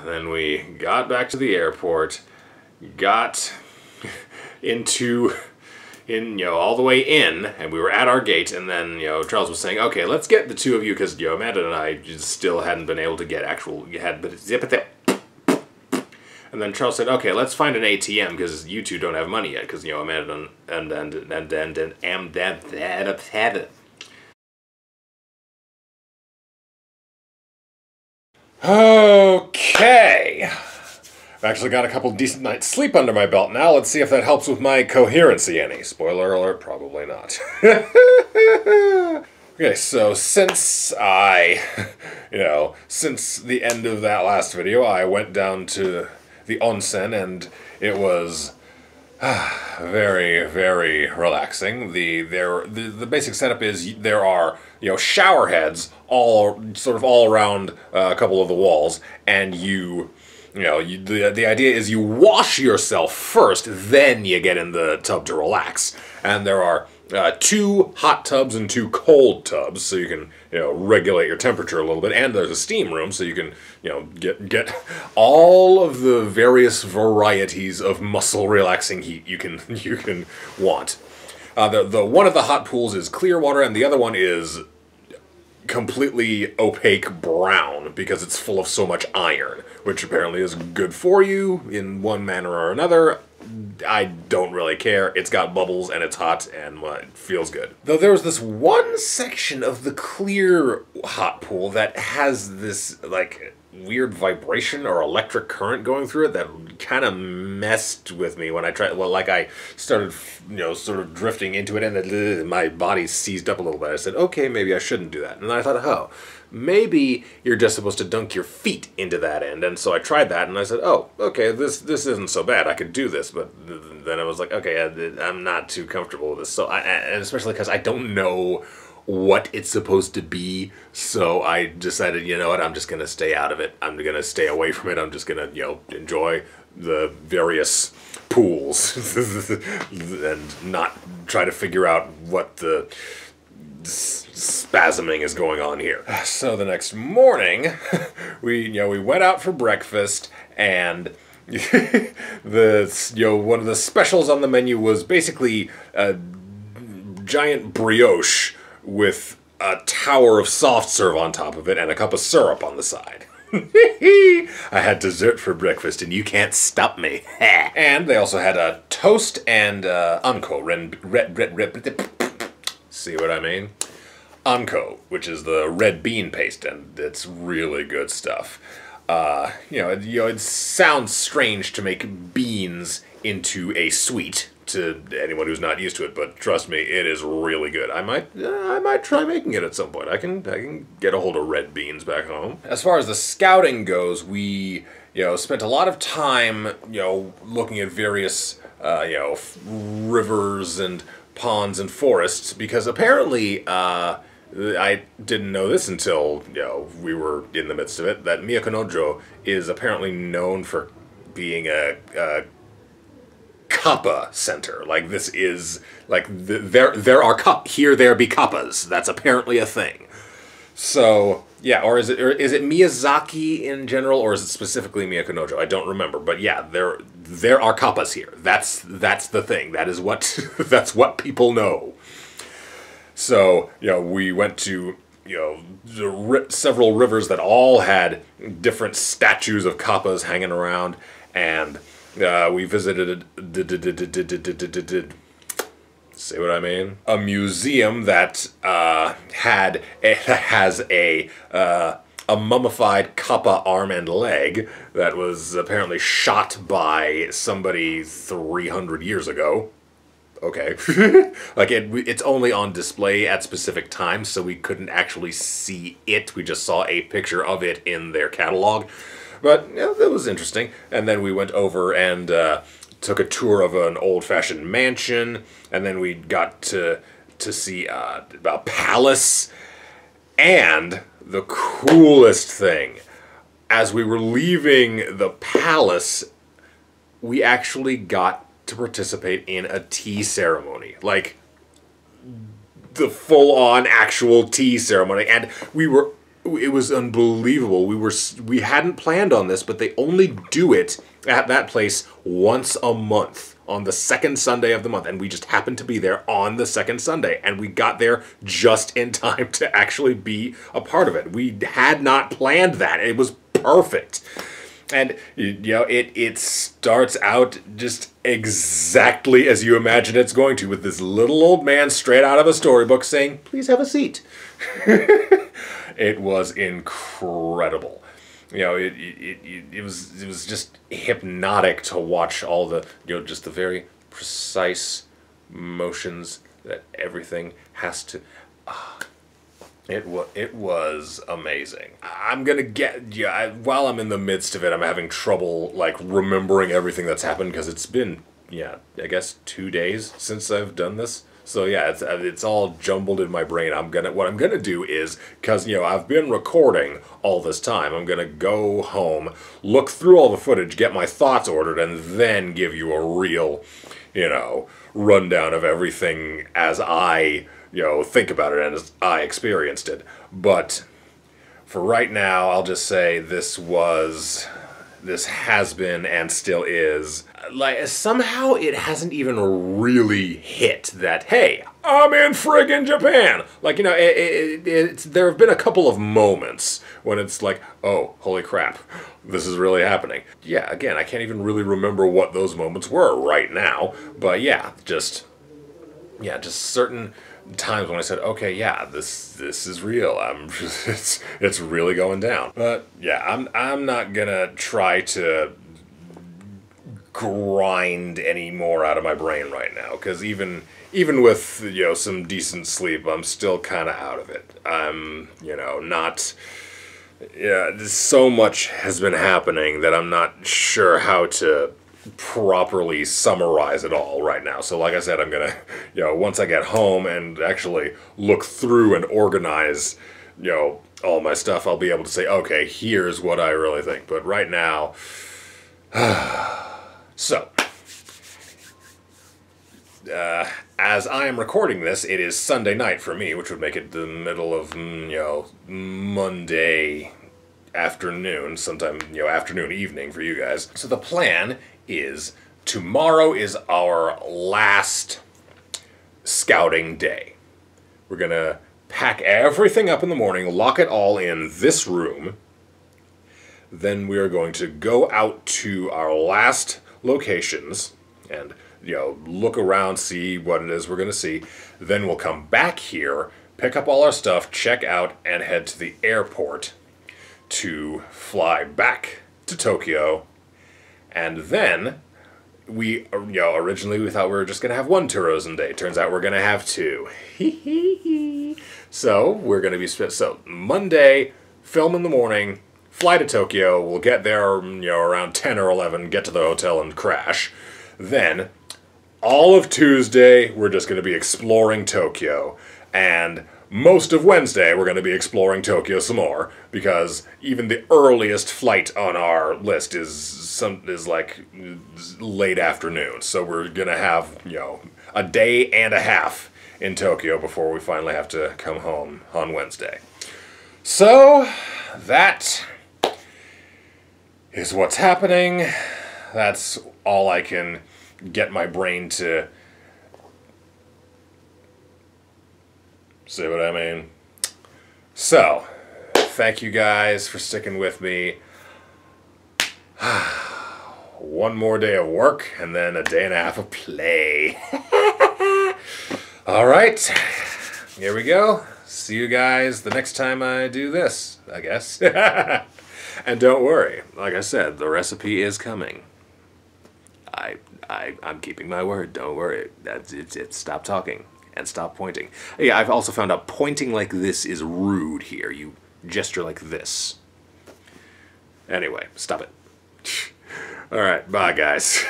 then we got back to the airport, got all the way in, and we were at our gate, and then, Charles was saying, okay, let's get the two of you, because, Amanda and I just still hadn't been able to get and then Charles said, okay, let's find an ATM, because you two don't have money yet, because, Amanda Okay. I've actually got a couple decent nights' sleep under my belt now. Let's see if that helps with my coherency any. Spoiler alert, probably not. Okay, so since since the end of that last video, I went down to the onsen, and it was very, very relaxing. The basic setup is there are shower heads all around a couple of the walls, and the idea is you wash yourself first, then you get in the tub to relax. And there are 2 hot tubs and 2 cold tubs, so you can regulate your temperature a little bit. And there's a steam room, so you can get all of the various varieties of muscle relaxing heat you can want. The one of the hot pools is clear water, and the other one is completely opaque brown because it's full of so much iron, which apparently is good for you in one manner or another. I don't really care. It's got bubbles and it's hot and it feels good. Though there was this one section of the clear hot pool that has this weird vibration or electric current going through it that kind of messed with me when I tried. Well, I started, sort of drifting into it, and my body seized up a little bit. I said, okay, maybe I shouldn't do that. And then I thought, oh, maybe you're just supposed to dunk your feet into that end. And so I tried that, and I said, oh, okay, this isn't so bad. I could do this. But then I was like, okay, I'm not too comfortable with this. So and especially because I don't know what it's supposed to be, so I decided, you know what, I'm just going to stay out of it. I'm going to stay away from it. I'm just going to, enjoy the various pools and not try to figure out what the spasming is going on here. So the next morning, we went out for breakfast, and one of the specials on the menu was basically a giant brioche with a tower of soft serve on top of it and a cup of syrup on the side. I had dessert for breakfast, and you can't stop me. And they also had a toast and unco. See what I mean? Unco, which is the red bean paste, and it's really good stuff. It sounds strange to make beans into a sweet to anyone who's not used to it, but trust me, it is really good. I might try making it at some point. I can get a hold of red beans back home. As far as the scouting goes, we spent a lot of time looking at various rivers and ponds and forests, because apparently I didn't know this until we were in the midst of it, that Miyakanojo is apparently known for being a kappa center. This is there be kappas. That's apparently a thing. So yeah, or is it Miyazaki in general, or is it specifically Miyakanojo? I don't remember, but yeah, there are kappas here. That's the thing. That is what that's what people know. So we went to several rivers that all had different statues of kappas hanging around, and we visited see what I mean? A museum that has a mummified kappa arm and leg that was apparently shot by somebody 300 years ago. Okay. It's only on display at specific times, so we couldn't actually see it. We just saw a picture of it in their catalog. But that was interesting. And then we went over and took a tour of an old-fashioned mansion, and then we got to see a palace. And the coolest thing, as we were leaving the palace, we actually got to participate in a tea ceremony. The full-on actual tea ceremony. And we were it was unbelievable. We hadn't planned on this, but they only do it at that place once a month on the second Sunday of the month, and we just happened to be there on the second Sunday, and we got there just in time to actually be a part of it. We had not planned that. It was perfect. And, you know, it starts out just exactly as you imagine it's going to, with this little old man straight out of a storybook saying, "Please have a seat." It was incredible. You know, it was just hypnotic to watch all the, you know, just the very precise motions that everything has to... It was amazing. I'm gonna while I'm in the midst of it, I'm having trouble, like, remembering everything that's happened, because it's been, yeah, I guess 2 days since I've done this. So yeah, it's all jumbled in my brain. What I'm gonna do is, because, you know, I've been recording all this time, I'm gonna go home, look through all the footage, get my thoughts ordered, and then give you a real, you know, rundown of everything as I, you know, think about it and as I experienced it. But for right now, I'll just say this has been and still is, like, somehow it hasn't even really hit that, hey, I'm in friggin' Japan. Like, you know, there have been a couple of moments when it's like, oh, holy crap, this is really happening. Yeah, again, I can't even really remember what those moments were right now, but yeah, just certain times when I said, okay, yeah, this is real. It's really going down. But yeah, I'm not gonna try to grind any more out of my brain right now, because even with, you know, some decent sleep, I'm still kind of out of it. I'm, you know, not... Yeah, so much has been happening that I'm not sure how to properly summarize it all right now. So like I said, I'm gonna, you know, once I get home and actually look through and organize, you know, all my stuff, I'll be able to say, okay, here's what I really think. But right now, so, as I am recording this, it is Sunday night for me, which would make it the middle of, you know, Monday afternoon, sometime, you know, afternoon, evening for you guys. So the plan is tomorrow is our last scouting day. We're gonna pack everything up in the morning, lock it all in this room. Then we are going to go out to our last locations and, you know, look around, see what it is we're going to see. Then we'll come back here, pick up all our stuff, check out, and head to the airport to fly back to Tokyo. And then we, you know, originally we thought we were just going to have one tourism day. Turns out we're going to have two. So we're going to be, so Monday, film in the morning, fly to Tokyo. We'll get there, you know, around 10 or 11, get to the hotel and crash. Then all of Tuesday, we're just going to be exploring Tokyo. And most of Wednesday, we're going to be exploring Tokyo some more, because even the earliest flight on our list is like late afternoon. So we're going to have, you know, a day and a half in Tokyo before we finally have to come home on Wednesday. So that is what's happening. That's all I can get my brain to see what I mean. So, thank you guys for sticking with me. One more day of work, and then a day and a half of play. Alright, here we go. See you guys the next time I do this, I guess. And don't worry, like I said, the recipe is coming. I'm keeping my word, don't worry. It's stop talking and stop pointing. Yeah, I've also found out pointing like this is rude here. You gesture like this. Anyway, stop it. Alright, bye guys.